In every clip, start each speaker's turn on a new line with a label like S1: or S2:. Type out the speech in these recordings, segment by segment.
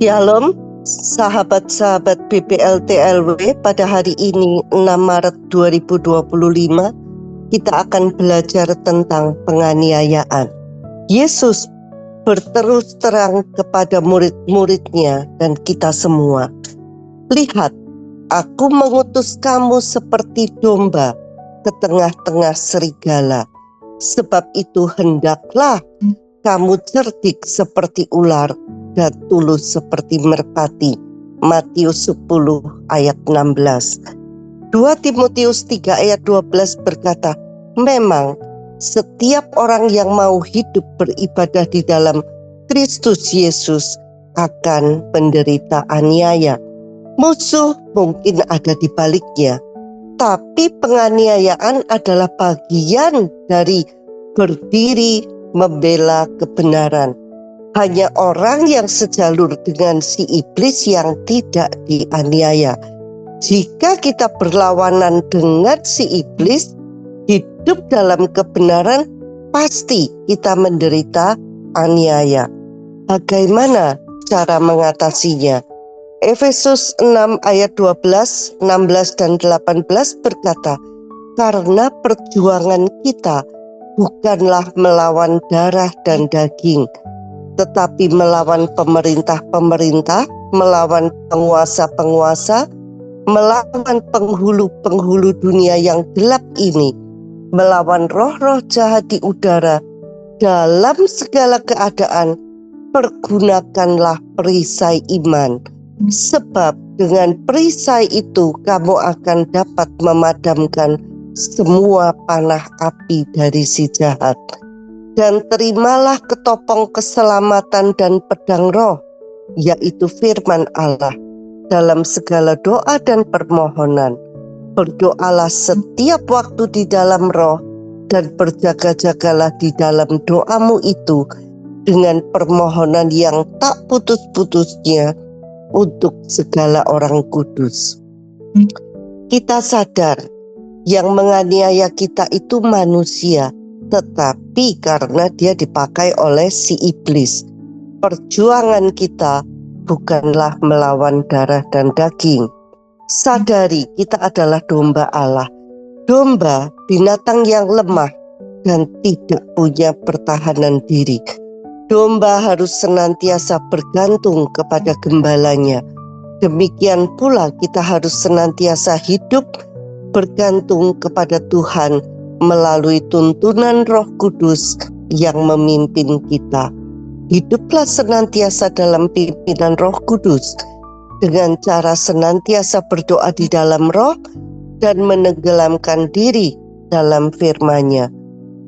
S1: Shalom, sahabat-sahabat BPLTLW. Pada hari ini 6 Maret 2025 kita akan belajar tentang penganiayaan. Yesus berterus terang kepada murid-muridnya dan kita semua. Lihat, aku mengutus kamu seperti domba ke tengah-tengah serigala. Sebab itu hendaklah kamu cerdik seperti ular dan tulus seperti merpati. Matius 10 ayat 16. 2 Timotius 3 ayat 12 berkata, memang setiap orang yang mau hidup beribadah di dalam Kristus Yesus akan menderita aniaya. Musuh mungkin ada di baliknya, tapi penganiayaan adalah bagian dari berdiri membela kebenaran. Hanya orang yang sejalur dengan si iblis yang tidak dianiaya. Jika kita berlawanan dengan si iblis, hidup dalam kebenaran, pasti kita menderita aniaya. Bagaimana cara mengatasinya? Efesus 6 ayat 12, 16 dan 18 berkata, karena perjuangan kita bukanlah melawan darah dan daging, tetapi melawan pemerintah-pemerintah, melawan penguasa-penguasa, melawan penghulu-penghulu dunia yang gelap ini, melawan roh-roh jahat di udara. Dalam segala keadaan, pergunakanlah perisai iman, sebab dengan perisai itu kamu akan dapat memadamkan semua panah api dari si jahat. Dan terimalah ketopong keselamatan dan pedang roh, yaitu firman Allah. Dalam segala doa dan permohonan, berdoalah setiap waktu di dalam roh, dan berjaga-jagalah di dalam doamu itu dengan permohonan yang tak putus-putusnya untuk segala orang kudus. Kita sadar yang menganiaya kita itu manusia, tetapi karena dia dipakai oleh si iblis. Perjuangan kita bukanlah melawan darah dan daging. Sadari kita adalah domba Allah. Domba, binatang yang lemah dan tidak punya pertahanan diri. Domba harus senantiasa bergantung kepada gembalanya. Demikian pula kita harus senantiasa hidup bergantung kepada Tuhan melalui tuntunan Roh Kudus yang memimpin kita. Hiduplah senantiasa dalam pimpinan Roh Kudus dengan cara senantiasa berdoa di dalam Roh dan menenggelamkan diri dalam firman-Nya.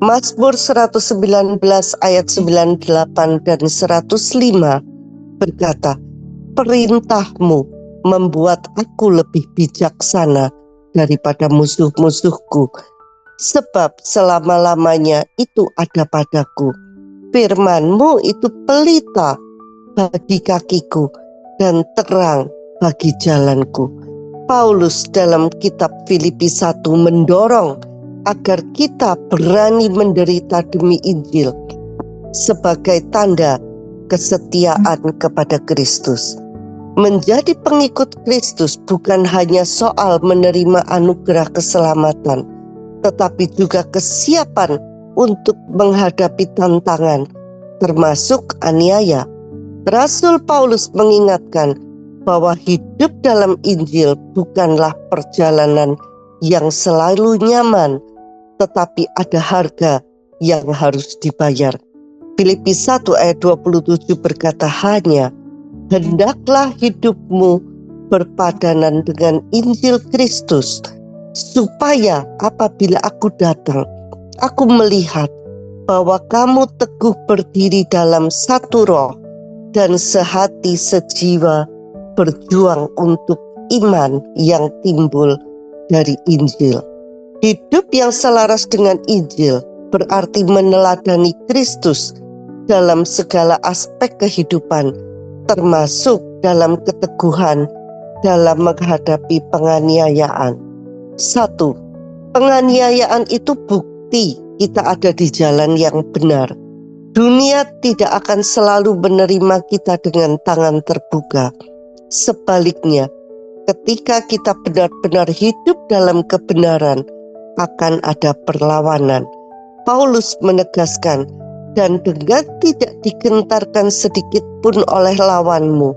S1: Mazmur 119 ayat 98 dan 105 berkata, perintah-Mu membuat aku lebih bijaksana daripada musuh-musuhku, sebab selama-lamanya itu ada padaku. Firman-Mu itu pelita bagi kakiku dan terang bagi jalanku. Paulus dalam kitab Filipi 1 mendorong agar kita berani menderita demi Injil sebagai tanda kesetiaan kepada Kristus. Menjadi pengikut Kristus bukan hanya soal menerima anugerah keselamatan, tetapi juga kesiapan untuk menghadapi tantangan, termasuk aniaya. Rasul Paulus mengingatkan bahwa hidup dalam Injil bukanlah perjalanan yang selalu nyaman, tetapi ada harga yang harus dibayar. Filipi 1 ayat 27 berkata, hanya hendaklah hidupmu berpadanan dengan Injil Kristus, supaya apabila aku datang, aku melihat bahwa kamu teguh berdiri dalam satu roh dan sehati sejiwa berjuang untuk iman yang timbul dari Injil. Hidup yang selaras dengan Injil berarti meneladani Kristus dalam segala aspek kehidupan, termasuk dalam keteguhan dalam menghadapi penganiayaan. 1. Penganiayaan itu bukti kita ada di jalan yang benar. Dunia tidak akan selalu menerima kita dengan tangan terbuka. Sebaliknya, ketika kita benar-benar hidup dalam kebenaran, akan ada perlawanan. Paulus menegaskan, dan dengan tidak digentarkan sedikit pun oleh lawanmu,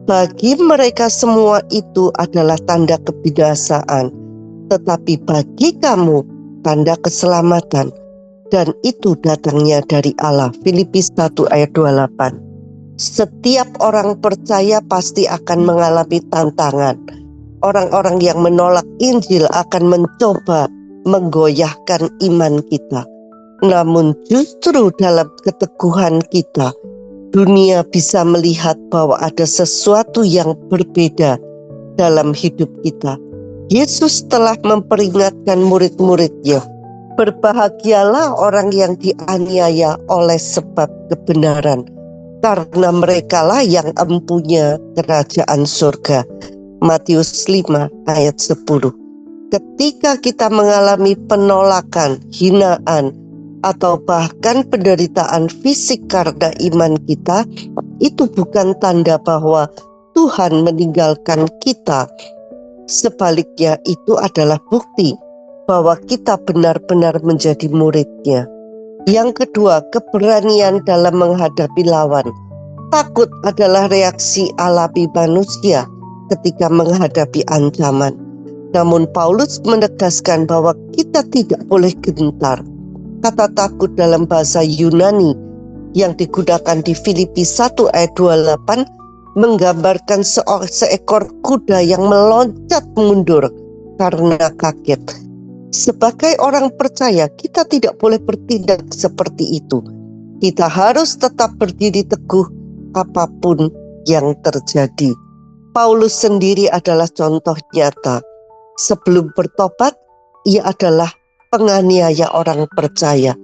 S1: bagi mereka semua itu adalah tanda kebinasaan, tetapi bagi kamu tanda keselamatan, dan itu datangnya dari Allah. Filipi 1 ayat 28. Setiap orang percaya pasti akan mengalami tantangan. Orang-orang yang menolak Injil akan mencoba menggoyahkan iman kita. Namun justru dalam keteguhan kita, dunia bisa melihat bahwa ada sesuatu yang berbeda dalam hidup kita. Yesus telah memperingatkan murid-muridnya, berbahagialah orang yang dianiaya oleh sebab kebenaran, karena merekalah yang empunya kerajaan surga. Matius 5 ayat 10. Ketika kita mengalami penolakan, hinaan, atau bahkan penderitaan fisik karena iman kita, itu bukan tanda bahwa Tuhan meninggalkan kita. Sebaliknya, itu adalah bukti bahwa kita benar-benar menjadi murid-Nya. Yang kedua, keberanian dalam menghadapi lawan. Takut adalah reaksi alami manusia ketika menghadapi ancaman. Namun Paulus menegaskan bahwa kita tidak boleh gentar. Kata takut dalam bahasa Yunani yang digunakan di Filipi 1 ayat 28 menggambarkan seekor kuda yang meloncat mundur karena kaget. Sebagai orang percaya, kita tidak boleh bertindak seperti itu. Kita harus tetap berdiri teguh apapun yang terjadi. Paulus sendiri adalah contoh nyata. Sebelum bertobat, ia adalah penganiaya orang percaya.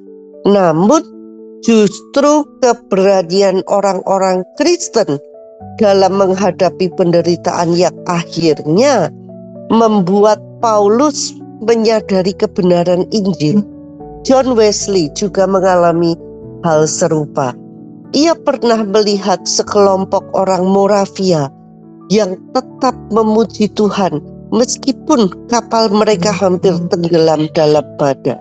S1: Namun justru keberanian orang-orang Kristen dalam menghadapi penderitaan yang akhirnya membuat Paulus menyadari kebenaran Injil. John Wesley juga mengalami hal serupa. Ia pernah melihat sekelompok orang Moravia yang tetap memuji Tuhan meskipun kapal mereka hampir tenggelam dalam badai.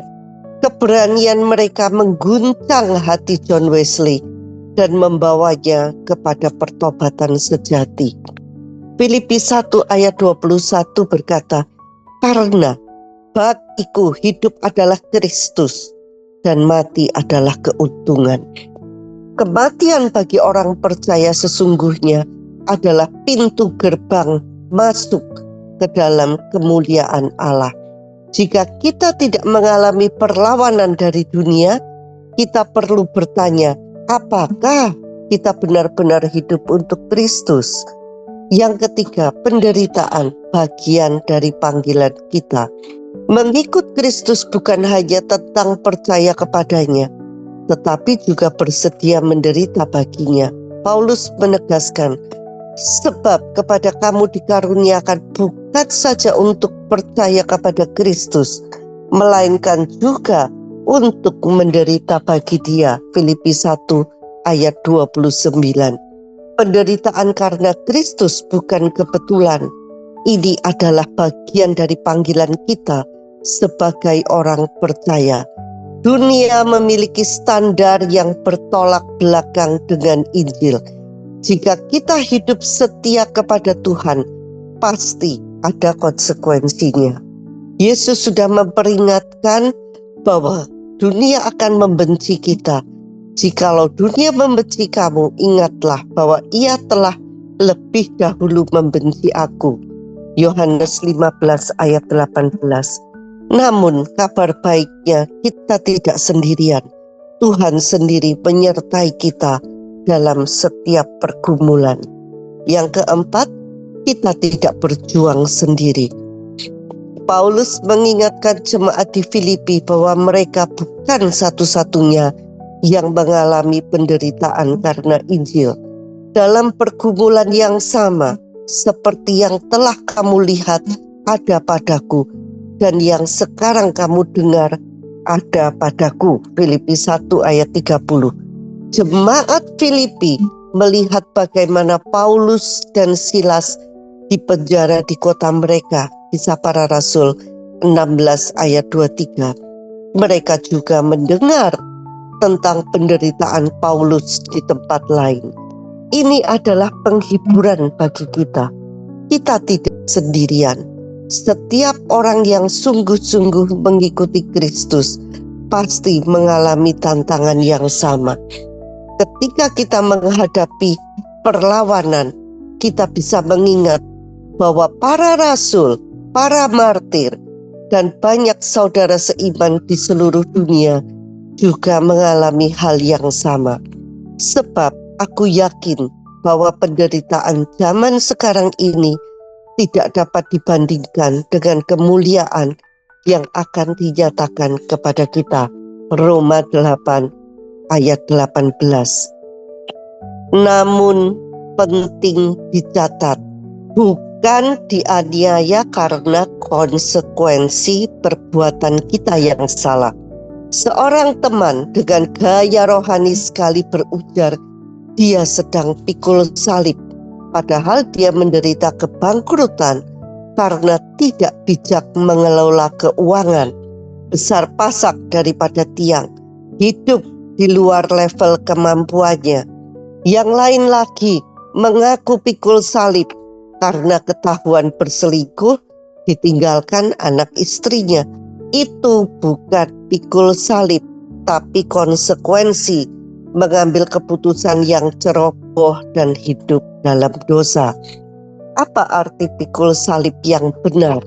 S1: Keberanian mereka mengguncang hati John Wesley dan membawanya kepada pertobatan sejati. Filipi 1 ayat 21 berkata, karena bagiku hidup adalah Kristus dan mati adalah keuntungan. Kematian bagi orang percaya sesungguhnya adalah pintu gerbang masuk ke dalam kemuliaan Allah. Jika kita tidak mengalami perlawanan dari dunia, kita perlu bertanya, apakah kita benar-benar hidup untuk Kristus? Yang ketiga, penderitaan bagian dari panggilan kita. Mengikut Kristus bukan hanya tentang percaya kepadanya, tetapi juga bersedia menderita baginya. Paulus menegaskan, sebab kepada kamu dikaruniakan bukan saja untuk percaya kepada Kristus, melainkan juga untuk menderita bagi Dia. Filipi 1 ayat 29. Penderitaan karena Kristus bukan kebetulan. Ini adalah bagian dari panggilan kita sebagai orang percaya. Dunia memiliki standar yang bertolak belakang dengan Injil. Jika kita hidup setia kepada Tuhan, pasti ada konsekuensinya. Yesus sudah memperingatkan bahwa dunia akan membenci kita. Jikalau dunia membenci kamu, ingatlah bahwa ia telah lebih dahulu membenci aku. Yohanes 15 ayat 18. Namun kabar baiknya kita tidak sendirian. Tuhan sendiri menyertai kita dalam setiap pergumulan. Yang keempat, kita tidak berjuang sendiri. Paulus mengingatkan jemaat di Filipi bahwa mereka bukan satu-satunya yang mengalami penderitaan karena Injil. Dalam pergumulan yang sama, seperti yang telah kamu lihat ada padaku, dan yang sekarang kamu dengar ada padaku. Filipi 1 ayat 30. Jemaat Filipi melihat bagaimana Paulus dan Silas dipenjara di kota mereka, Kisah Para Rasul 16 ayat 23. Mereka juga mendengar tentang penderitaan Paulus di tempat lain. Ini adalah penghiburan bagi kita. Kita tidak sendirian. Setiap orang yang sungguh-sungguh mengikuti Kristus pasti mengalami tantangan yang sama. Ketika kita menghadapi perlawanan, kita bisa mengingat bahwa para rasul, para martir, dan banyak saudara seiman di seluruh dunia juga mengalami hal yang sama. Sebab aku yakin bahwa penderitaan zaman sekarang ini tidak dapat dibandingkan dengan kemuliaan yang akan dinyatakan kepada kita. Roma 8 ayat 18. Namun penting dicatat, bukan dianiaya karena konsekuensi perbuatan kita yang salah. Seorang teman dengan gaya rohani sekali berujar, dia sedang pikul salib, padahal dia menderita kebangkrutan karena tidak bijak mengelola keuangan, besar pasak daripada tiang, hidup di luar level kemampuannya. Yang lain lagi mengaku pikul salib karena ketahuan berselingkuh, ditinggalkan anak istrinya. Itu bukan pikul salib, tapi konsekuensi mengambil keputusan yang ceroboh dan hidup dalam dosa. Apa arti pikul salib yang benar?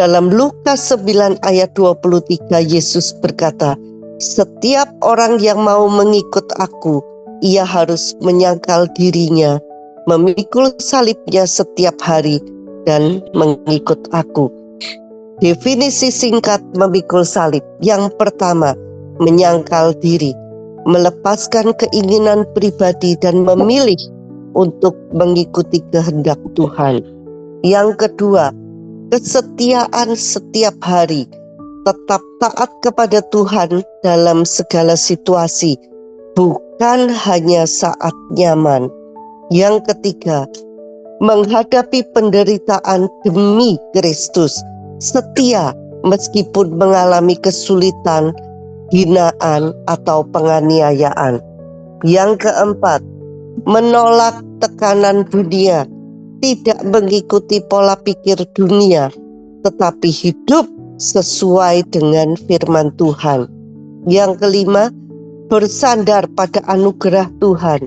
S1: Dalam Lukas 9 ayat 23 Yesus berkata, setiap orang yang mau mengikut aku, ia harus menyangkal dirinya, memikul salibnya setiap hari, dan mengikut aku. Definisi singkat memikul salib. Yang pertama, menyangkal diri, melepaskan keinginan pribadi dan memilih untuk mengikuti kehendak Tuhan. Yang kedua, kesetiaan setiap hari, tetap taat kepada Tuhan dalam segala situasi, bukan hanya saat nyaman. Yang ketiga, menghadapi penderitaan demi Kristus, setia meskipun mengalami kesulitan, hinaan, atau penganiayaan. Yang keempat, menolak tekanan dunia, tidak mengikuti pola pikir dunia, tetapi hidup sesuai dengan firman Tuhan. Yang kelima, bersandar pada anugerah Tuhan,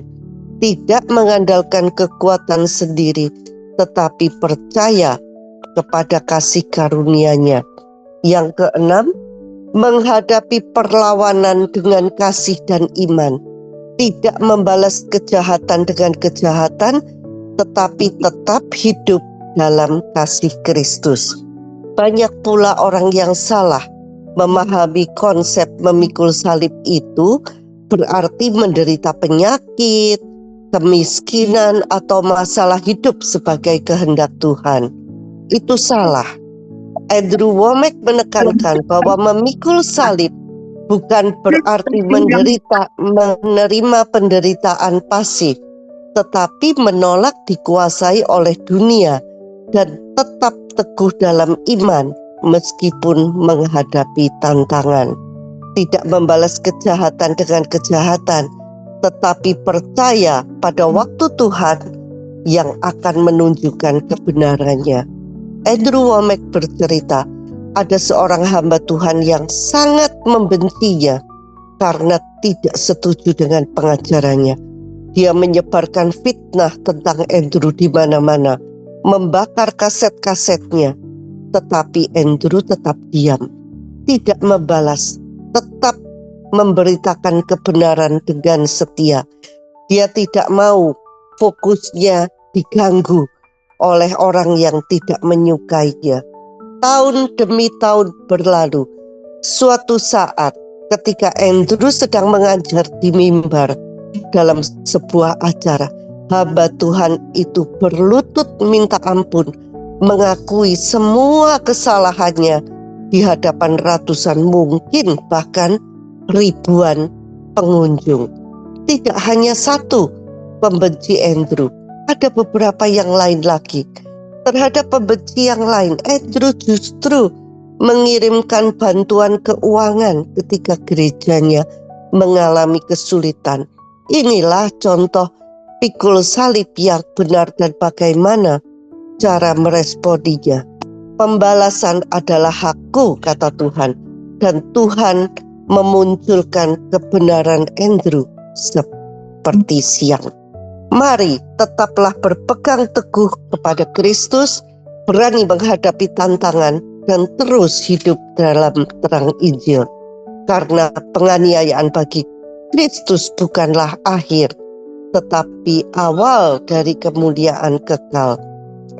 S1: tidak mengandalkan kekuatan sendiri, tetapi percaya kepada kasih karunia-Nya. Yang keenam, menghadapi perlawanan dengan kasih dan iman, tidak membalas kejahatan dengan kejahatan, tetapi tetap hidup dalam kasih Kristus. Banyak pula orang yang salah memahami konsep memikul salib itu berarti menderita penyakit, kemiskinan, atau masalah hidup sebagai kehendak Tuhan. Itu salah. Andrew Wommack menekankan bahwa memikul salib bukan berarti menerima penderitaan pasif, tetapi menolak dikuasai oleh dunia dan tetap teguh dalam iman meskipun menghadapi tantangan. Tidak membalas kejahatan dengan kejahatan, tetapi percaya pada waktu Tuhan yang akan menunjukkan kebenarannya. Andrew Wommack bercerita, ada seorang hamba Tuhan yang sangat membencinya karena tidak setuju dengan pengajarannya. Dia menyebarkan fitnah tentang Andrew di mana-mana, membakar kaset-kasetnya, tetapi Andrew tetap diam, tidak membalas, tetap memberitakan kebenaran dengan setia. Dia tidak mau fokusnya diganggu oleh orang yang tidak menyukainya. Tahun demi tahun berlalu. Suatu saat ketika Andrew sedang mengajar di mimbar dalam sebuah acara, hamba Tuhan itu berlutut minta ampun, mengakui semua kesalahannya di hadapan ratusan, mungkin bahkan ribuan pengunjung. tidak hanya satu pembenci Andrew, ada beberapa yang lain lagi. Terhadap pembenci yang lain, Andrew justru mengirimkan bantuan keuangan ketika gerejanya mengalami kesulitan. Inilah contoh pikul salib yang benar dan bagaimana cara meresponinya. Pembalasan adalah hakku, kata Tuhan, dan Tuhan memunculkan kebenaran Andrew seperti siang. Mari tetaplah berpegang teguh kepada Kristus, berani menghadapi tantangan, dan terus hidup dalam terang Injil. Karena penganiayaan bagi Kristus bukanlah akhir, tetapi awal dari kemuliaan kekal.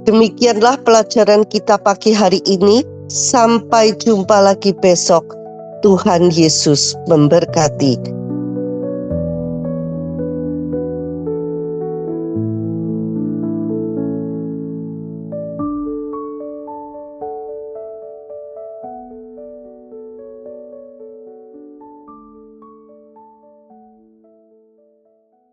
S1: Demikianlah pelajaran kita pagi hari ini. Sampai jumpa lagi besok. Tuhan Yesus memberkati.